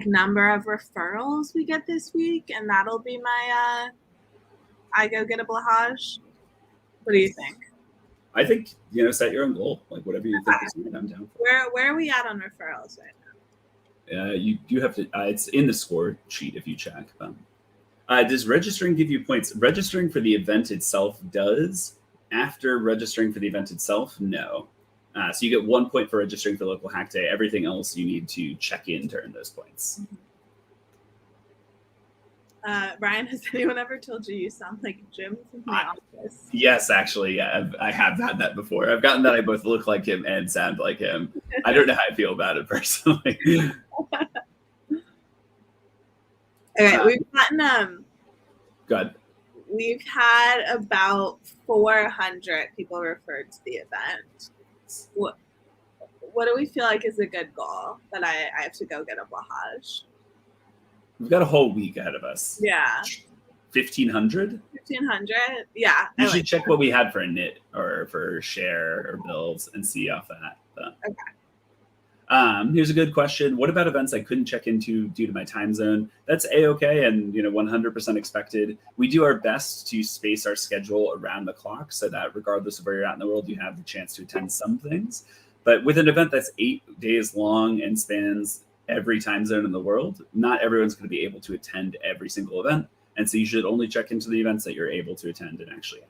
number of referrals we get this week, and that'll be my I go get a Blahaj. What do you think? I think, set your own goal, like whatever you think is good. I'm down for. Where are we at on referrals right now? You do have to. It's in the score sheet if you check. Does registering give you points? Registering for the event itself does. After registering for the event itself, no. So you get 1 point for registering for local hack day. Everything else you need to check in to earn those points. Ryan, has anyone ever told you sound like Jim from the office? Yes, actually, yeah, I have had that before. I've gotten that I both look like him and sound like him. I don't know how I feel about it personally. Okay, we've gotten Good. We've had about 400 people referred to the event. What do we feel like is a good goal that I have to go get a Blahaj? We've got a whole week ahead of us. Yeah. 1,500? 1,500? Yeah. You should check what we had for a knit or for share or builds and see off that. Okay. Here's a good question. What about events I couldn't check into due to my time zone? That's a-okay and 100% expected. We do our best to space our schedule around the clock so that regardless of where you're at in the world, you have the chance to attend some things. But with an event that's 8 days long and spans every time zone in the world, not everyone's going to be able to attend every single event. And so you should only check into the events that you're able to attend and actually.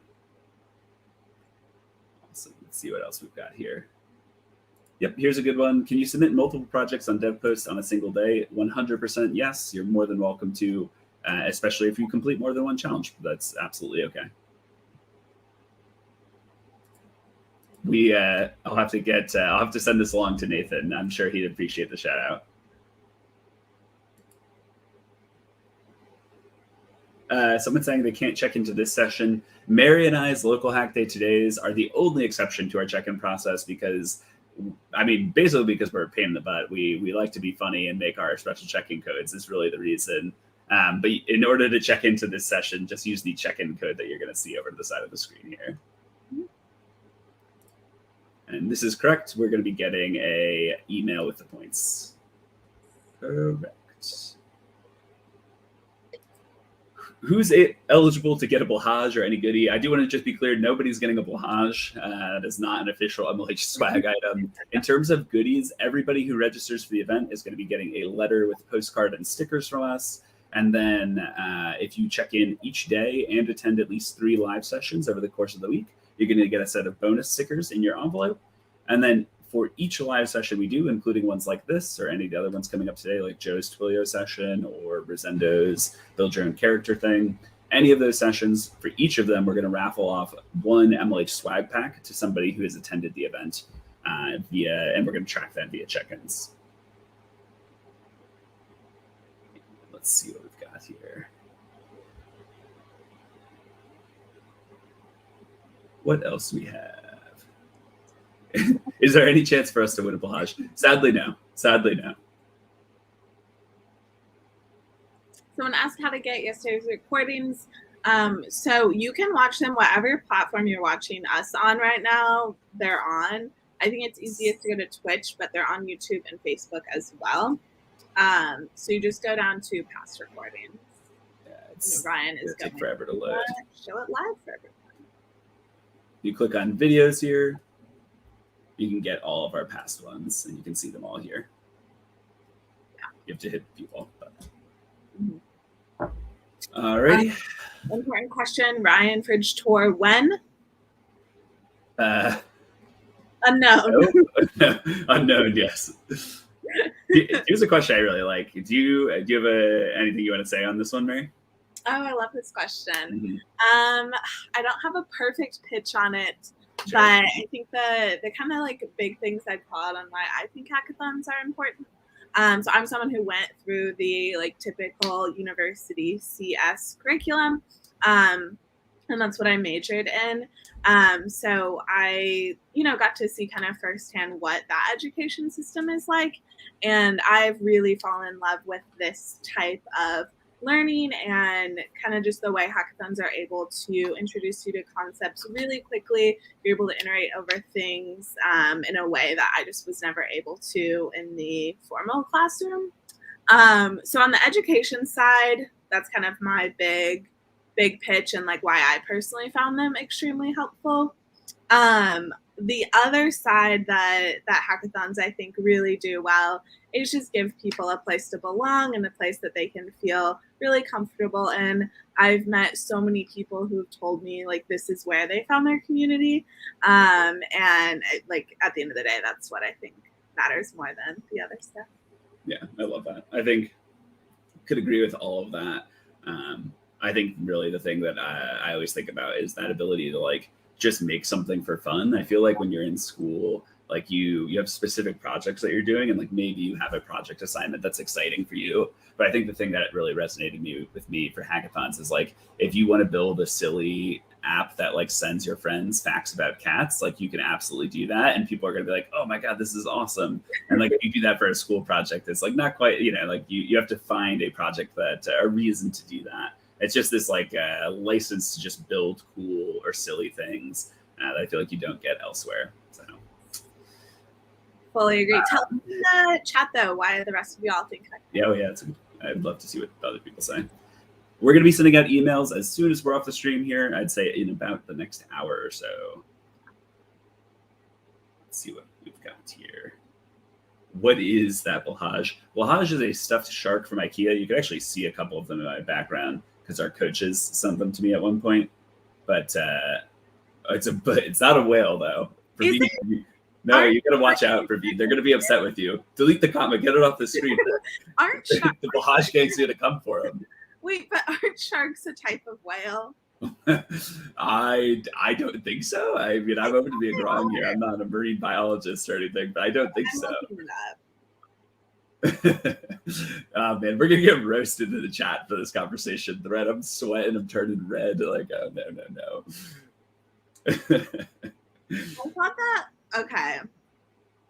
So let's see what else we've got here. Yep, here's a good one. Can you submit multiple projects on DevPost on a single day? 100% yes. You're more than welcome to, especially if you complete more than one challenge. That's absolutely okay. I'll have to send this along to Nathan. I'm sure he'd appreciate the shout out. Someone saying they can't check into this session. Mary and I's local hack day todays are the only exception to our check-in process because, basically because we're a pain in the butt. We like to be funny and make our special check-in codes is really the reason. But in order to check into this session, just use the check-in code that you're going to see over to the side of the screen here. And this is correct. We're going to be getting a email with the points. Correct. Who's eligible to get a blahage or any goodie? I do want to just be clear, nobody's getting a blahage. That is not an official MLH swag item. In terms of goodies, everybody who registers for the event is going to be getting a letter with a postcard and stickers from us. And then if you check in each day and attend at least 3 live sessions over the course of the week, you're going to get a set of bonus stickers in your envelope. And then for each live session we do, including ones like this or any of the other ones coming up today, like Joe's Twilio session or Rosendo's Build Your Own Character thing, any of those sessions, for each of them, we're going to raffle off 1 MLH swag pack to somebody who has attended the event and we're going to track that via check-ins. Let's see what we've got here. What else we have? Is there any chance for us to win a blahage? Sadly, no. Sadly, no. Someone asked how to get yesterday's recordings. So you can watch them whatever platform you're watching us on right now. They're on. I think it's easiest to go to Twitch, but they're on YouTube and Facebook as well. So you just go down to past recordings. Yeah, Ryan is going to take forever to load. Show it live for everyone. You click on videos here. You can get all of our past ones, and you can see them all here. Yeah. You have to hit people. Alrighty. Important question, Ryan. Fridge tour when? Unknown. No. Unknown. Yes. Here's a question I really like. Do you have anything you want to say on this one, Mary? Oh, I love this question. Mm-hmm. I don't have a perfect pitch on it. Sure. But I think the kind of like big things I'd call out on why I think hackathons are important. So I'm someone who went through the like typical university CS curriculum, and that's what I majored in. So I, got to see kind of firsthand what that education system is like, and I've really fallen in love with this type of learning and kind of just the way hackathons are able to introduce you to concepts really quickly. You're able to iterate over things in a way that I just was never able to in the formal classroom. So on the education side, that's kind of my big pitch and like why I personally found them extremely helpful. The other side that hackathons I think really do well is just give people a place to belong and a place that they can feel really comfortable in. I've met so many people who've told me like this is where they found their community, and like at the end of the day, that's what I think matters more than the other stuff. Yeah, I love that. I think could agree with all of that. I think really the thing that I always think about is that ability to like just make something for fun. I feel like when you're in school, like you have specific projects that you're doing, and like maybe you have a project assignment that's exciting for you. But I think the thing that really resonated with me for hackathons is like if you want to build a silly app that like sends your friends facts about cats, like you can absolutely do that, and people are gonna be like, oh my god, this is awesome. And like if you do that for a school project, it's like not quite, like you have to find a project that a reason to do that. It's just this like license to just build cool or silly things that I feel like you don't get elsewhere. So Fully agree. Tell us in the chat though why the rest of y'all think. I'd love to see what other people say. We're going to be sending out emails as soon as we're off the stream here. I'd say in about the next hour or so. Let's see what we've got here. What is that Blahaj? Blahaj is a stuffed shark from IKEA. You can actually see a couple of them in my background because our coaches sent them to me at one point. But it's not a whale though. No, you gotta watch out for V. They're gonna be upset with you. Delete the comment. Get it off the screen. Aren't sharks the Blahaj gang's gonna come for them. Wait, but aren't sharks a type of whale? I don't think so. I mean, I'm open to being wrong here. I'm not a marine biologist or anything, but I don't think so. Oh man, we're gonna get roasted in the chat for this conversation thread. I'm sweating. I'm turning red. Like, oh no. I thought that. Okay.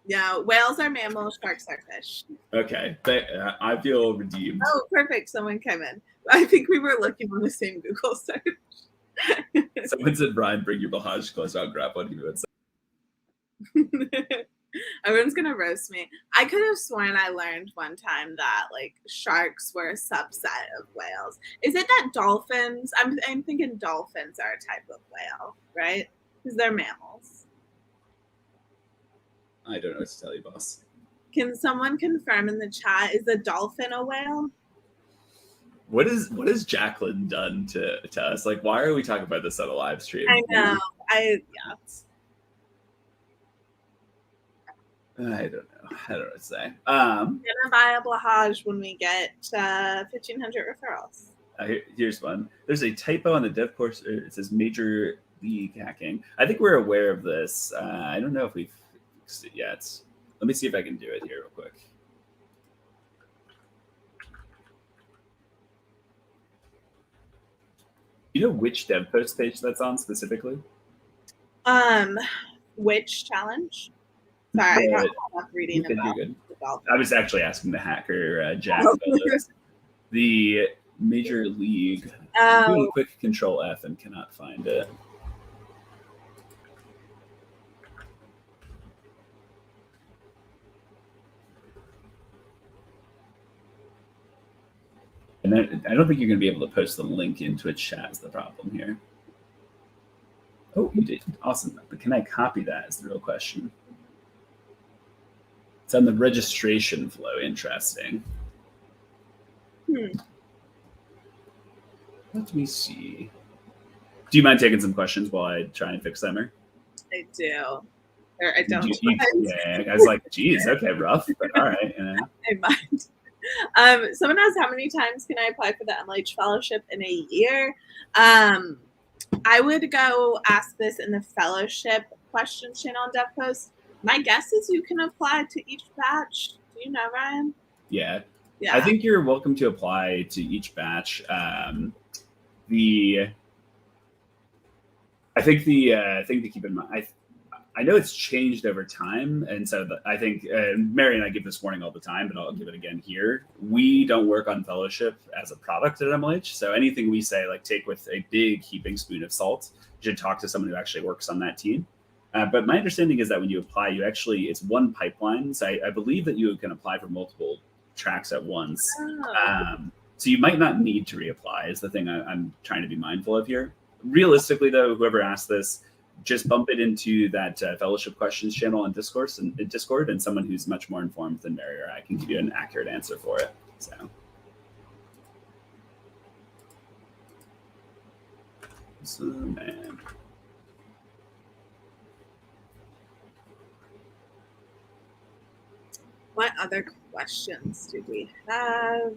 Yeah, whales are mammals, sharks are fish. Okay, I feel redeemed. Oh, perfect. Someone came in. I think we were looking on the same Google search. Someone said, Brian, bring your Blahaj close. I'll grab one. He would say. Everyone's going to roast me. I could have sworn I learned one time that, like, sharks were a subset of whales. Is it that dolphins? I'm thinking dolphins are a type of whale, right? Because they're mammals. I don't know what to tell you, boss. Can someone confirm in the chat, is a dolphin a whale? What has Jacqueline done to us? Like, why are we talking about this on a live stream? I know. I don't know. I don't know what to say. I'm gonna buy a Blahaj when we get 1,500 referrals. Here's one. There's a typo on the dev course. It says Major League Hacking. I think we're aware of this. I don't know if we've fixed it yet. Let me see if I can do it here real quick. You know which dev post page that's on specifically? Which challenge? Sorry, I'm not reading about good. I was actually asking the hacker, Jack. The Major League. I'm doing a quick Control F and cannot find it. And then, I don't think you're going to be able to post the link into a chat is the problem here. Oh, you did. Awesome. But can I copy that is the real question. It's on the registration flow. Interesting. Let me see. Do you mind taking some questions while I try and fix them? I do. Or I don't. Yeah, I was like, geez, okay, rough, but all right. I mind. Someone asked, how many times can I apply for the MLH fellowship in a year? I would go ask this in the fellowship questions channel on DevPost. My guess is you can apply to each batch. Do you know, Ryan? Yeah. I think you're welcome to apply to each batch. I think the thing to keep in mind, I know it's changed over time, and so I think Mary and I give this warning all the time, but I'll give it again here. We don't work on fellowship as a product at MLH, so anything we say, like, take with a big heaping spoon of salt. You should talk to someone who actually works on that team. But my understanding is that when you apply, it's one pipeline. So I believe that you can apply for multiple tracks at once. So you might not need to reapply is the thing I'm trying to be mindful of here. Realistically, though, whoever asked this, just bump it into that fellowship questions channel on Discord, and someone who's much more informed than Mary or I can give you an accurate answer for it. So man. What other questions do we have?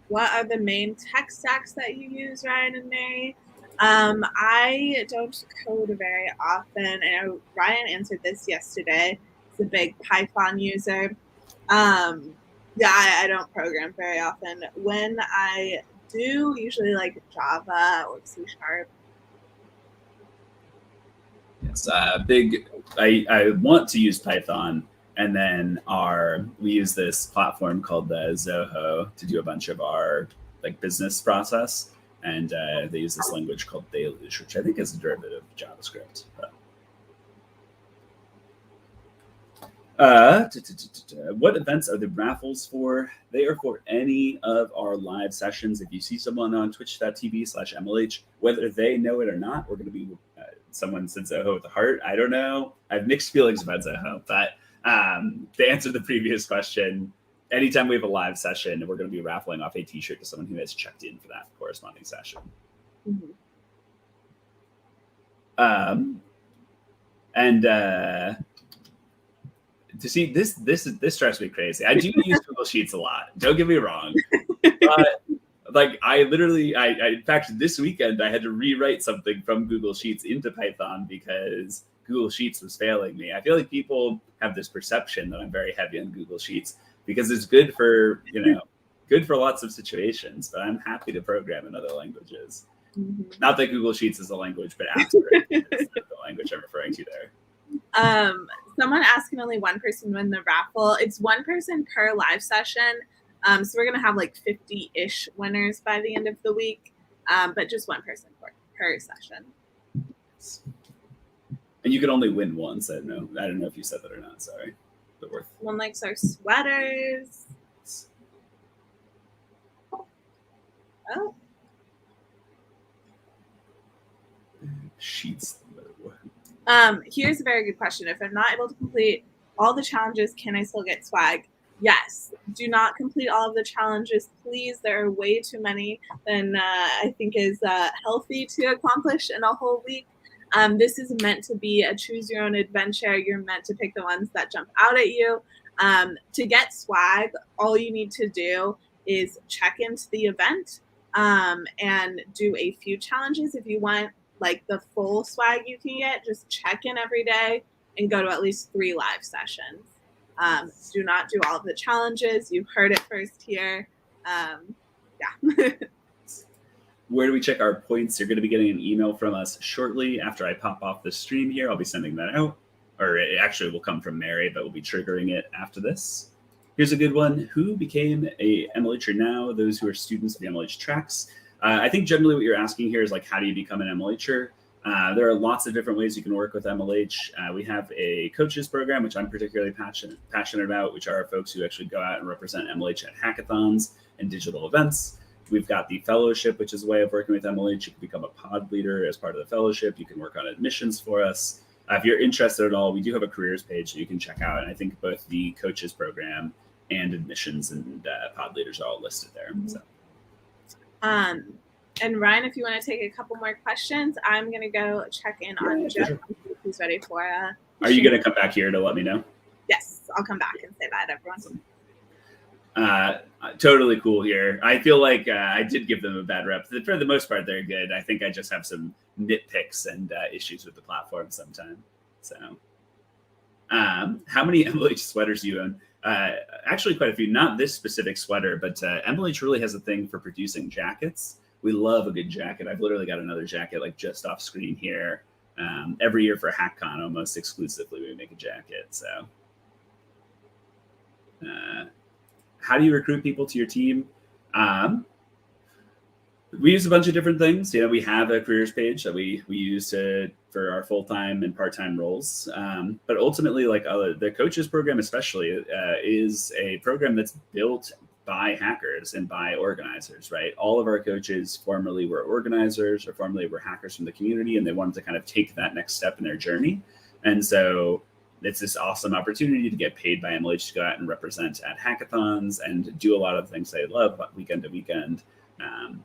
What are the main tech stacks that you use, Ryan and Mary? I don't code very often. I know Ryan answered this yesterday. He's a big Python user. I don't program very often. When I do, usually like Java or C#. Yes, I want to use Python, and then we use this platform called the Zoho to do a bunch of our business process, and they use this language called Deluge, which I think is a derivative of JavaScript. What events are the raffles for? They are for any of our live sessions. If you see someone on twitch.tv/MLH, whether they know it or not, we're going to be someone said Zoho with the heart. I don't know. I have mixed feelings about Zoho, but to answer the previous question, anytime we have a live session, we're going to be raffling off a t-shirt to someone who has checked in for that corresponding session. Mm-hmm. To see this drives me crazy. I do use Google Sheets a lot. Don't get me wrong, but like I in fact, this weekend I had to rewrite something from Google Sheets into Python because Google Sheets was failing me. I feel like people have this perception that I'm very heavy on Google Sheets because it's good for good for lots of situations. But I'm happy to program in other languages. Mm-hmm. Not that Google Sheets is a language, but ASCII is the language I'm referring to there. Someone asked, can only one person win the raffle? It's one person per live session. So we're going to have like 50-ish winners by the end of the week, but just one person per session. And you can only win once. I don't know if you said that or not. Sorry. But worth. Someone likes our sweaters. Oh. Sheets. Here's a very good question. If I'm not able to complete all the challenges, can I still get swag? Yes. Do not complete all of the challenges, please. There are way too many than I think is healthy to accomplish in a whole week. This is meant to be a choose your own adventure. You're meant to pick the ones that jump out at you. To get swag, all you need to do is check into the event and do a few challenges. If you want like the full swag you can get, just check in every day and go to at least 3 live sessions. Do not do all of the challenges. You heard it first here. Yeah. Where do we check our points? You're going to be getting an email from us shortly after I pop off the stream here. I'll be sending that out. Or it actually will come from Mary, but we'll be triggering it after this. Here's a good one. Who became a MLHer now? Those who are students of the MLH tracks. I think generally what you're asking here is like, how do you become an MLHer? There are lots of different ways you can work with MLH. We have a coaches program, which I'm particularly passionate about, which are folks who actually go out and represent MLH at hackathons and digital events. We've got the fellowship, which is a way of working with MLH. You can become a pod leader as part of the fellowship. You can work on admissions for us. If you're interested at all, we do have a careers page that you can check out. And I think both the coaches program and admissions and pod leaders are all listed there. Mm-hmm. So. And Ryan, if you want to take a couple more questions, I'm going to go check in on Jeff. Sure. Who's ready for Are you going to come back here to let me know? Yes, I'll come back and say bye to everyone. Awesome. Totally cool here. I feel like I did give them a bad rep. For the most part, they're good. I think I just have some nitpicks and issues with the platform sometimes. So, how many MLH sweaters do you own? Actually, quite a few. Not this specific sweater, but MLH really has a thing for producing jackets. We love a good jacket. I've literally got another jacket like just off screen here. Every year for HackCon, almost exclusively, we make a jacket. So, how do you recruit people to your team? We use a bunch of different things. We have a careers page that we use for our full-time and part-time roles. But ultimately, like the coaches program especially is a program that's built by hackers and by organizers, right? All of our coaches formerly were organizers or formerly were hackers from the community, and they wanted to kind of take that next step in their journey. And so it's this awesome opportunity to get paid by MLH to go out and represent at hackathons and do a lot of things they love weekend to weekend.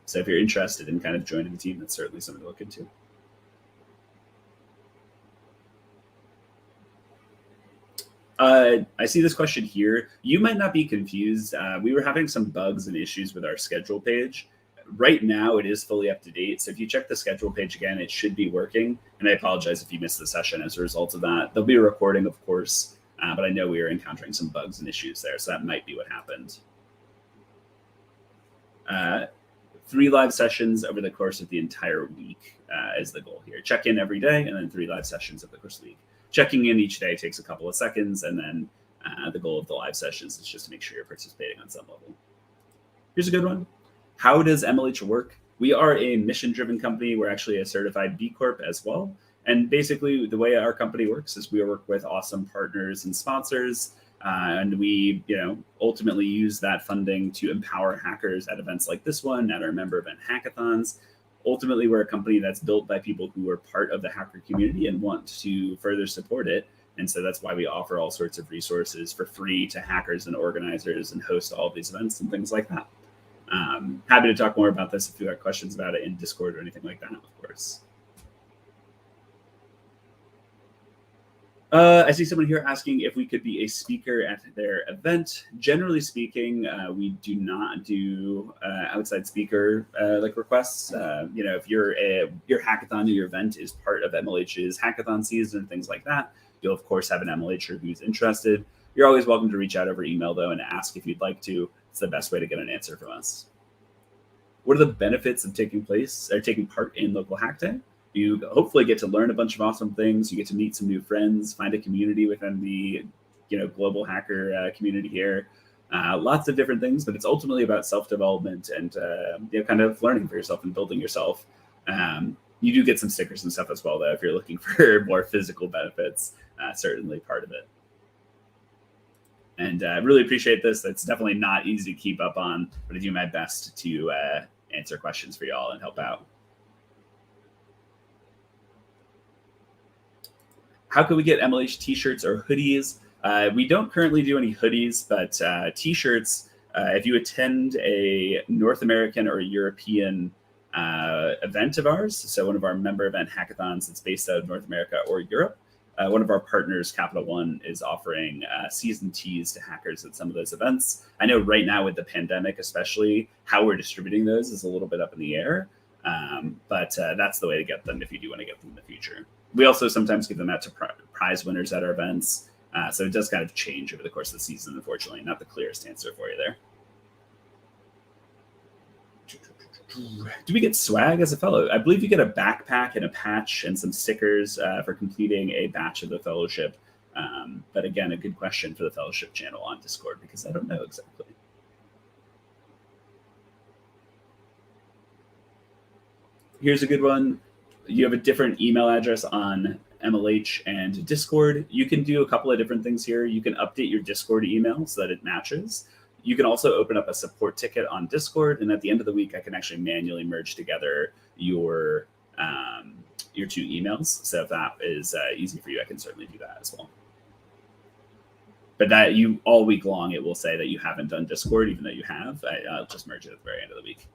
So if you're interested in kind of joining the team, that's certainly something to look into. I see this question here. You might not be confused. We were having some bugs and issues with our schedule page. Right now, it is fully up to date. So if you check the schedule page again, it should be working. And I apologize if you missed the session as a result of that. There'll be a recording, of course, but I know we are encountering some bugs and issues there. So that might be what happened. 3 live sessions over the course of the entire week is the goal here. Check in every day and then 3 live sessions over the course of the week. Checking in each day takes a couple of seconds, and then the goal of the live sessions is just to make sure you're participating on some level. Here's a good one. How does MLH work? We are a mission-driven company. We're actually a certified B Corp as well. And basically, the way our company works is we work with awesome partners and sponsors, and we, ultimately use that funding to empower hackers at events like this one, at our member event hackathons. Ultimately, we're a company that's built by people who are part of the hacker community and want to further support it. And so that's why we offer all sorts of resources for free to hackers and organizers and host all of these events and things like that. Happy to talk more about this if you have questions about it in Discord or anything like that, of course. I see someone here asking if we could be a speaker at their event. Generally speaking, we do not do outside speaker requests. If your hackathon or your event is part of MLH's hackathon season and things like that, you'll of course have an MLHer who's interested. You're always welcome to reach out over email though and ask if you'd like to. It's the best way to get an answer from us. What are the benefits of taking part in Local Hack Day? You hopefully get to learn a bunch of awesome things. You get to meet some new friends, find a community within the global hacker community here. Lots of different things, but it's ultimately about self-development and kind of learning for yourself and building yourself. You do get some stickers and stuff as well, though, if you're looking for more physical benefits. Certainly part of it. And I really appreciate this. It's definitely not easy to keep up on, but I do my best to answer questions for y'all and help out. How can we get MLH t-shirts or hoodies? We don't currently do any hoodies, but t-shirts, if you attend a North American or European event of ours, so one of our member event hackathons that's based out of North America or Europe, one of our partners, Capital One, is offering season tees to hackers at some of those events. I know right now with the pandemic, especially, how we're distributing those is a little bit up in the air, but that's the way to get them if you do want to get them in the future. We also sometimes give them out to prize winners at our events. So it does kind of change over the course of the season, unfortunately. Not the clearest answer for you there. Do we get swag as a fellow? I believe you get a backpack and a patch and some stickers for completing a batch of the fellowship. But again, a good question for the fellowship channel on Discord, because I don't know exactly. Here's a good one. You have a different email address on MLH and Discord. You can do a couple of different things here. You can update your Discord email so that it matches. You can also open up a support ticket on Discord, and at the end of the week, I can actually manually merge together your two emails. So if that is easy for you, I can certainly do that as well. But that all week long, it will say that you haven't done Discord, even though you have. I'll just merge it at the very end of the week.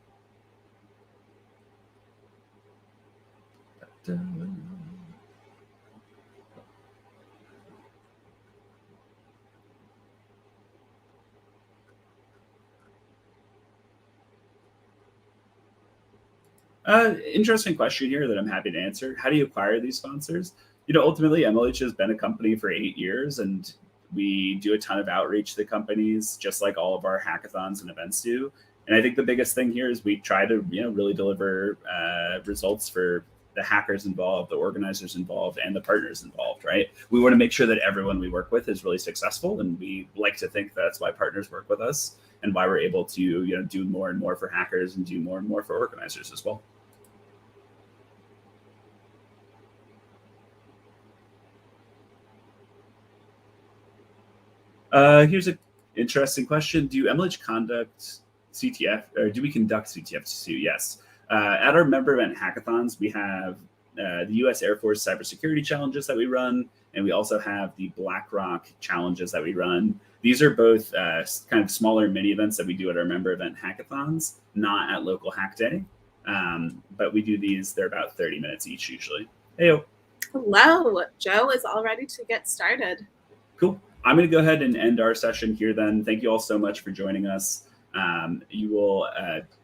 Interesting question here that I'm happy to answer. How do you acquire these sponsors? Ultimately, MLH has been a company for 8 years, and we do a ton of outreach to the companies, just like all of our hackathons and events do. And I think the biggest thing here is we try to, really deliver results for the hackers involved, the organizers involved, and the partners involved, right? We want to make sure that everyone we work with is really successful, and we like to think that's why partners work with us and why we're able to, do more and more for hackers and do more and more for organizers as well. Here's an interesting question. Do MLH conduct CTF, or do we conduct CTF2? Yes. At our member event hackathons, we have the U.S. Air Force cybersecurity challenges that we run, and we also have the BlackRock challenges that we run. These are both kind of smaller mini events that we do at our member event hackathons, not at Local Hack Day. But we do these, they're about 30 minutes each usually. Heyo. Hello, Joe is all ready to get started. Cool. I'm going to go ahead and end our session here then. Thank you all so much for joining us.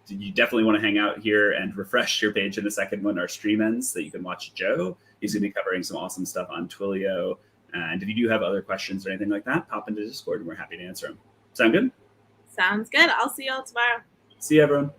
You definitely want to hang out here and refresh your page in a second when our stream ends so that you can watch Joe. He's going to be covering some awesome stuff on Twilio. And if you do have other questions or anything like that, pop into Discord and we're happy to answer them. Sound good? Sounds good. I'll see you all tomorrow. See you, everyone.